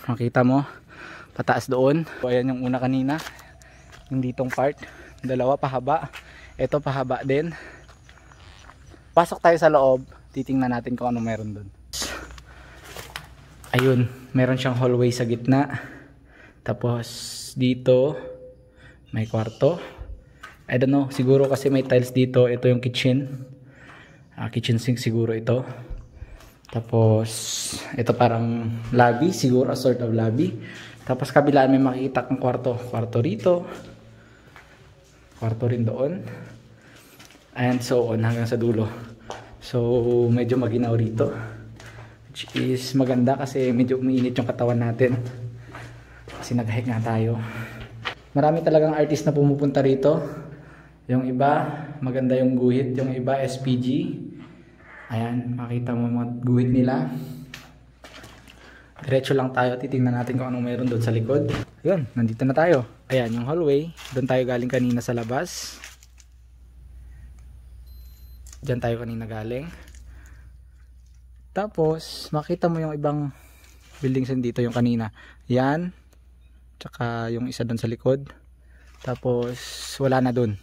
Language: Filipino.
makita mo pataas doon. So, ayan yung una kanina, yung ditong part, dalawa pahaba, ito pahaba din. Pasok tayo sa loob, titingnan natin kung ano meron doon. Ayun, meron siyang hallway sa gitna, tapos dito may kwarto. I don't know, siguro kasi may tiles dito. Ito yung kitchen, kitchen sink siguro ito. Tapos ito parang lobby, siguro a sort of lobby. Tapos kabilaan may makikita kang kwarto, kwarto rito, kwarto rin doon, and so on hanggang sa dulo. So medyo maginaw rito, which is maganda kasi medyo umiinit yung katawan natin kasi nag-hike nga tayo. Marami talagang artist na pumupunta rito. Yung iba maganda yung guhit, yung iba SPG. Ayan, makita mo mga guhit nila. Diretso lang tayo, titingnan natin kung anong meron doon sa likod. Ayun, nandito na tayo. Ayan yung hallway, doon tayo galing kanina sa labas. Diyan tayo kanina galing. Tapos makita mo yung ibang buildings dito, yung kanina. Yan, tsaka yung isa doon sa likod. Tapos wala na doon.